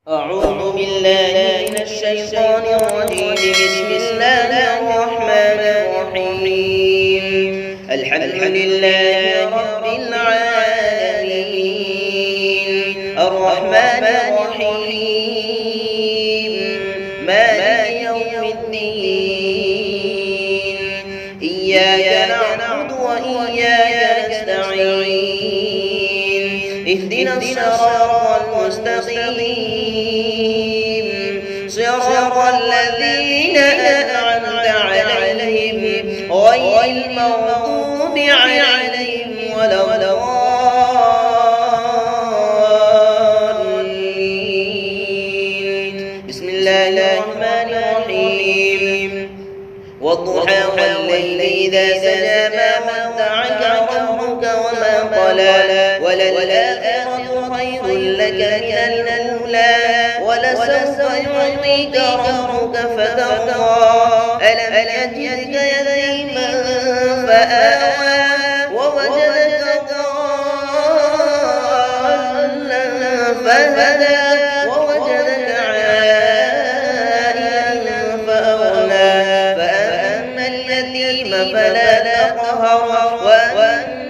أعوذ بالله من الشيطان الرجيم. بسم الله الرحمن الرحيم. الحمد لله رب العالمين، الرحمن الرحيم، مالك يوم الدين. إياك نعبد وإياك نستعين، اهدنا الصراط المستقيم، صراط الذين أنعمت عليهم غير المغضوب عليهم ولا الضالين. بسم الله الرحمن الرحيم. والضحى والليل إذا سجى ما ودعك ربك وما قلى، وللآخرة خير لك من الأولى، ولسوف يعطيك ربك فترضى. ألم يجدك يتيما فآوى، ووجدك ضالا فهدى، ووجدك عائلا فأغنى. فأما اليتيم فلا تقهر، وأما